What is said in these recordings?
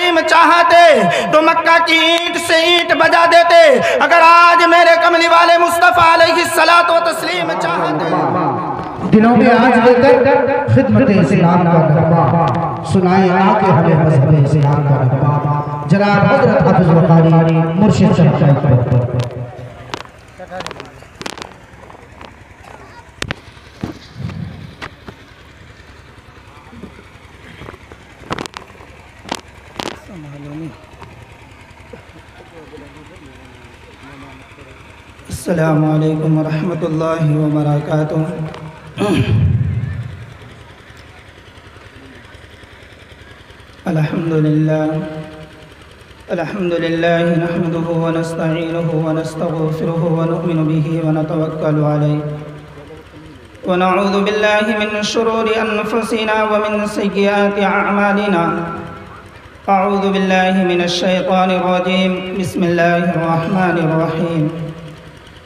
تسلیم چاہتے تو مکہ کی اینٹ سے اینٹ بجا دیتے۔ اگر آج میرے کملی والے مصطفیٰ علیہ الصلوۃ و تسلیم چاہتے، دلوں میں آج لے کر خدمت اسلام کا نغمہ سنائے آکے ہمیں مذہب اسلام کا نغمہ جناب حضرت حافظ القاری مرشد صاحب پر۔ السلام علیکم ورحمۃ اللہ وبرکاتہ۔ الحمد للہ نحمده ونستعینه ونستغفره ونؤمن به ونتوکل علیہ ونعوذ باللہ من شرور انفسنا ومن سیئات اعمالنا۔ اعوذ باللہ من الشیطان الرجیم، بسم اللہ الرحمن الرحیم۔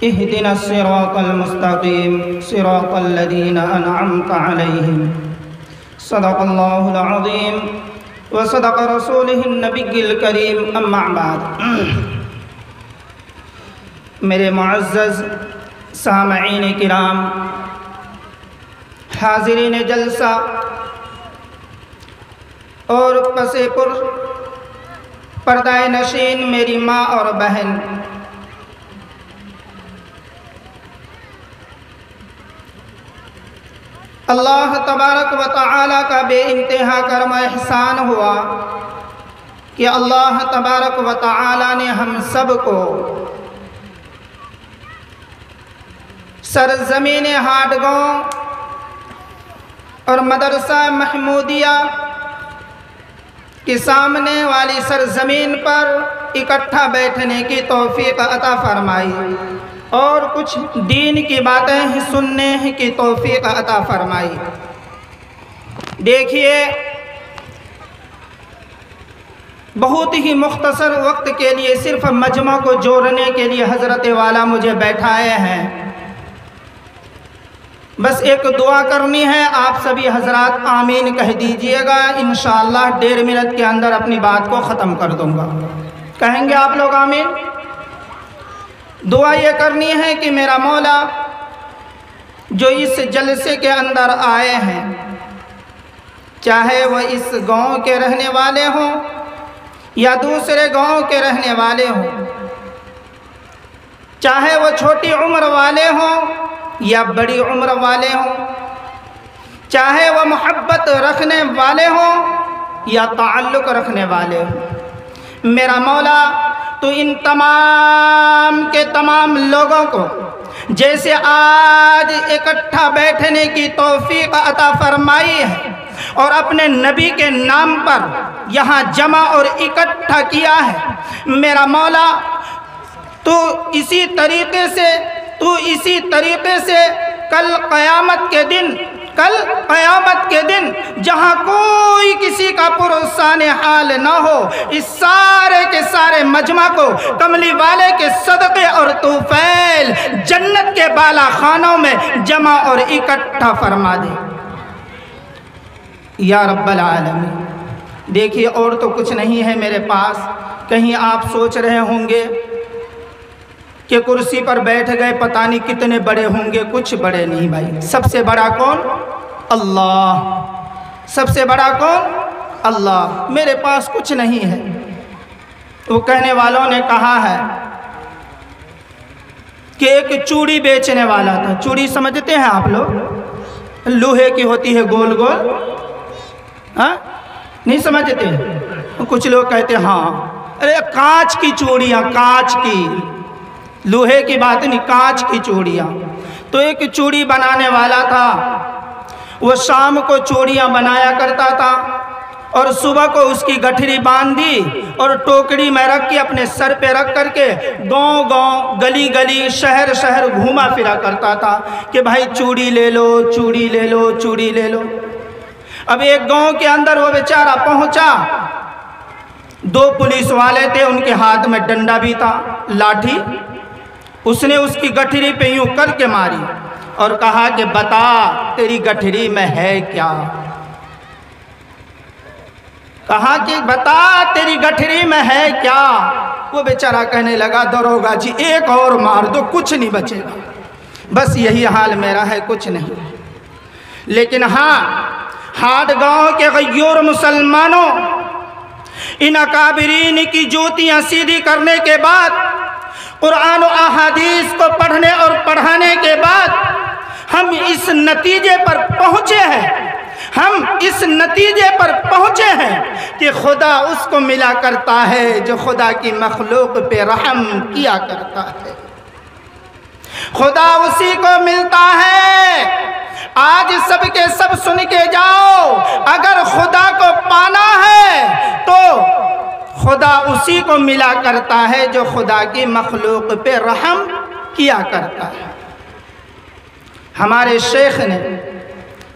اہدنا الصراط المستقیم صراط الذین انعمت علیہم۔ صدق اللہ العظیم وصدق رسولہ النبی الکریم، اما بعد۔ میرے معزز سامعین کرام، حاضرین جلسہ اور پس پر پردہ نشین میری ماں اور بہن، اللہ تبارک و تعالیٰ کا بے انتہا کرم احسان ہوا کہ اللہ تبارک و تعالیٰ نے ہم سب کو سرزمین ہاٹگاؤں اور مدرسہ محمودیہ کے سامنے والی سرزمین پر اکٹھا بیٹھنے کی توفیق عطا فرمائی اور کچھ دین کی باتیں سننے کی توفیق عطا فرمائی۔ دیکھیے، بہت ہی مختصر وقت کے لیے صرف مجمع کو جوڑنے کے لیے حضرت والا مجھے بیٹھائے ہیں۔ بس ایک دعا کرنی ہے، آپ سبھی حضرات آمین کہہ دیجئے گا، انشاءاللہ 1.5 منٹ کے اندر اپنی بات کو ختم کر دوں گا۔ کہیں گے آپ لوگ آمین؟ دعا یہ کرنی ہے کہ میرا مولا جو اس جلسے کے اندر آئے ہیں، چاہے وہ اس گاؤں کے رہنے والے ہوں یا دوسرے گاؤں کے رہنے والے ہوں، چاہے وہ چھوٹی عمر والے ہوں یا بڑی عمر والے ہوں، چاہے وہ محبت رکھنے والے ہوں یا تعلق رکھنے والے ہوں، میرا مولا تو ان تمام کے تمام لوگوں کو جیسے آج اکٹھا بیٹھنے کی توفیق عطا فرمائی ہے اور اپنے نبی کے نام پر یہاں جمع اور اکٹھا کیا ہے، میرا مولا تو اسی طریقے سے کل قیامت کے دن جہاں کوئی کسی کا پرسان حال نہ ہو، اس سارے کے سارے مجمع کو کملی والے کے صدقے اور طفیل جنت کے بالا خانوں میں جمع اور اکٹھا فرما دے یا رب العالمین۔ دیکھیے، اور تو کچھ نہیں ہے میرے پاس۔ کہیں آپ سوچ رہے ہوں گے کہ کرسی پر بیٹھ گئے، پتہ نہیں کتنے بڑے ہوں گے۔ کچھ بڑے نہیں بھائی، سب سے بڑا کون؟ اللہ۔ سب سے بڑا کون؟ اللہ۔ میرے پاس کچھ نہیں ہے۔ وہ کہنے والوں نے کہا ہے کہ ایک چوڑی بیچنے والا تھا۔ چوڑی سمجھتے ہیں آپ لوگ؟ لوہے کی ہوتی ہے، گول گول، ہاں؟ نہیں سمجھتے؟ کچھ لوگ کہتے ہیں ہاں، ارے کانچ کی چوڑیاں، کانچ کی، لوہے کی بات نہیں، کانچ کی چوڑیاں۔ تو ایک چوڑی بنانے والا تھا، وہ شام کو چوڑیاں بنایا کرتا تھا اور صبح کو اس کی گٹھری باندھی اور ٹوکری میں رکھ کے اپنے سر پہ رکھ کر کے گاؤں گاؤں، گلی گلی، شہر شہر گھوما پھرا کرتا تھا کہ بھائی چوڑی لے لو، چوڑی لے لو، چوڑی لے لو۔ اب ایک گاؤں کے اندر وہ بیچارہ پہنچا، 2 پولیس والے تھے، ان کے ہاتھ میں ڈنڈا بھی تھا، لاٹھی۔ اس نے اس کی گٹھری پہ یوں کر کے ماری اور کہا کہ بتا تیری گٹھری میں ہے کیا؟ کہا کہ بتا تیری گٹھری میں ہے کیا؟ وہ بیچارہ کہنے لگا دروگا جی ایک اور مار دو، کچھ نہیں بچے گا، بس یہی حال میرا ہے، کچھ نہیں۔ لیکن ہاں، ہاٹ گاؤں کے غیور مسلمانوں، ان اکابرین کی جوتیاں سیدھی کرنے کے بعد، قرآن و احادیث کو پڑھنے اور پڑھانے کے بعد ہم اس نتیجے پر پہنچے ہیں کہ خدا اس کو ملا کرتا ہے جو خدا کی مخلوق پہ رحم کیا کرتا ہے، خدا اسی کو ملتا ہے۔ آج سب کے سب سن کے جاؤ، اگر خدا کو پانا ہے تو خدا اسی کو ملا کرتا ہے جو خدا کی مخلوق پہ رحم کیا کرتا ہے۔ ہمارے شیخ نے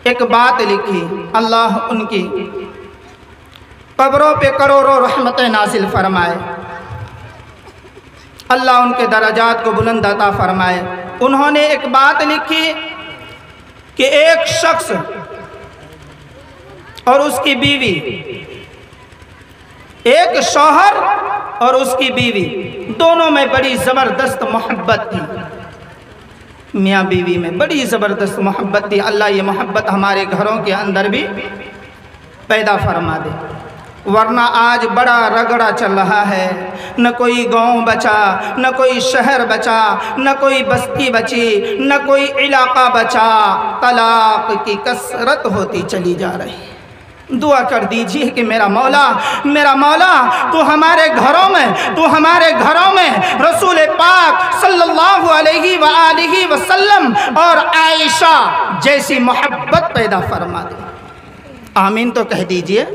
ایک بات لکھی، اللہ ان کی قبروں پہ کروڑوں رحمتیں نازل فرمائے، اللہ ان کے درجات کو بلند عطا فرمائے۔ انہوں نے ایک بات لکھی کہ ایک شخص اور اس کی بیوی، ایک شوہر اور اس کی بیوی، دونوں میں بڑی زبردست محبت تھی، میاں بیوی میں بڑی زبردست محبت تھی۔ اللہ یہ محبت ہمارے گھروں کے اندر بھی پیدا فرما دے، ورنہ آج بڑا رگڑا چل رہا ہے، نہ کوئی گاؤں بچا، نہ کوئی شہر بچا، نہ کوئی بستی بچی، نہ کوئی علاقہ بچا، طلاق کی کثرت ہوتی چلی جا رہی ہے۔ دعا کر دیجئے کہ میرا مولا تو ہمارے گھروں میں رسول پاک صلی اللہ علیہ وآلہ وسلم اور عائشہ جیسی محبت پیدا فرما دے۔ آمین تو کہہ دیجئے۔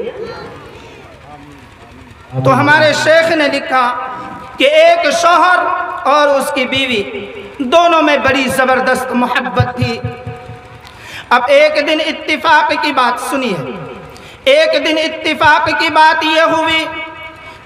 تو ہمارے شیخ نے لکھا کہ ایک شوہر اور اس کی بیوی، دونوں میں بڑی زبردست محبت تھی۔ اب ایک دن اتفاق کی بات سنیے، ایک دن اتفاق کی بات یہ ہوئی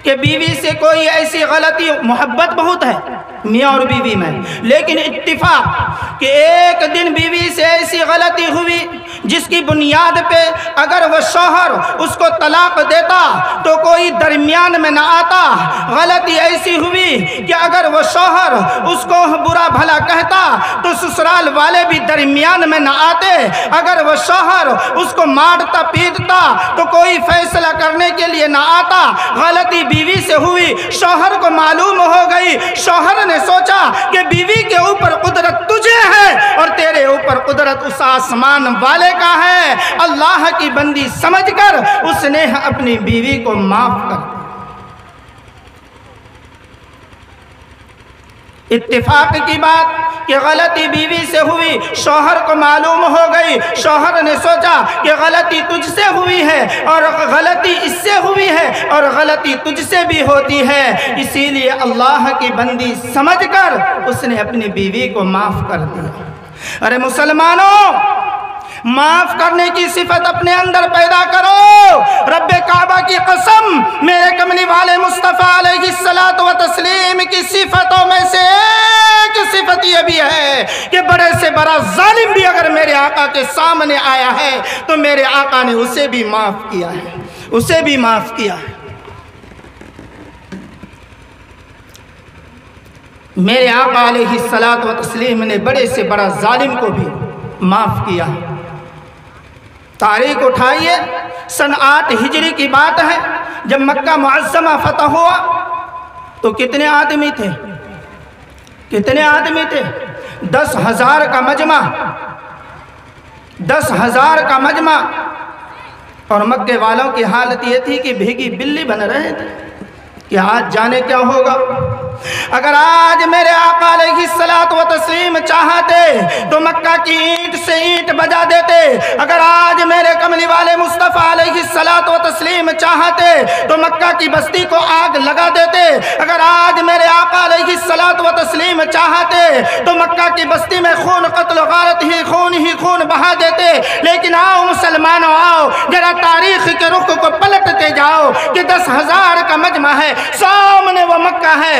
کہ بیوی سے کوئی ایسی غلطی، محبت بہت ہے میاں اور بیوی میں، لیکن اتفاق کہ ایک دن بیوی سے ایسی غلطی ہوئی جس کی بنیاد پہ اگر وہ شوہر اس کو طلاق دیتا تو کوئی درمیان میں نہ آتا۔ غلطی ایسی ہوئی کہ اگر وہ شوہر اس کو برا بھلا کہتا تو سسرال والے بھی درمیان میں نہ آتے۔ اگر وہ شوہر اس کو مارتا پیٹتا تو کوئی فیصلہ کرنے کے لیے نہ آتا۔ غلطی بیوی سے ہوئی، شوہر کو معلوم ہو گئی، شوہر نے سوچا کہ بیوی کے اوپر قدرت تجھے ہے اور تیرے اوپر قدرت اس آسمان والے کا ہے۔ اللہ کی بندی سمجھ کر اس نے اپنی بیوی کو معاف کر دیا۔ اتفاق کی بات کہ غلطی بیوی سے ہوئی، شوہر کو معلوم ہو گئی، شوہر نے سوچا کہ غلطی تجھ سے ہوئی ہے اور غلطی اس سے ہوئی ہے اور غلطی تجھ سے بھی ہوتی ہے، اسی لیے اللہ کی بندی سمجھ کر اس نے اپنی بیوی کو معاف کر دیا۔ ارے مسلمانوں، معاف کرنے کی صفت اپنے اندر پیدا کرو۔ رب کعبہ کی قسم، میرے کملی والے مصطفیٰ علیہ الصلوۃ والتسلیم کی صفتوں میں سے ایک صفت یہ بھی ہے کہ بڑے سے بڑا ظالم بھی اگر میرے آقا کے سامنے آیا ہے تو میرے آقا نے اسے بھی معاف کیا ہے، میرے آقا علیہ الصلوۃ والتسلیم نے بڑے سے بڑا ظالم کو بھی معاف کیا۔ تاریخ اٹھائیے، سن 8 ہجری کی بات ہے، جب مکہ معظمہ فتح ہوا تو کتنے آدمی تھے؟ 10,000 کا مجمع، 10,000 کا مجمع، اور مکے والوں کی حالت یہ تھی کہ بھیگی بلی بن رہے تھے کہ آج جانے کیا ہوگا۔ اگر آج میرے آقا علیہ الصلوۃ والتسلیم چاہتے تو مکہ کی اینٹ سے اینٹ بجا دیتے، اگر آج میرے کملی والے مصطفیٰ علیہ الصلوۃ والتسلیم چاہتے تو مکہ کی بستی کو آگ لگا دیتے، اگر آج میرے آقا علیہ الصلوۃ والتسلیم چاہتے تو مکہ کی بستی میں خون قتل و غارت ہی خون بہا دیتے۔ لیکن آؤ مسلمانوں، آؤ ذرا تاریخ کے رخ کو پلٹتے جاؤ کہ 10,000 کا مجمع ہے، سامنے وہ مکہ ہے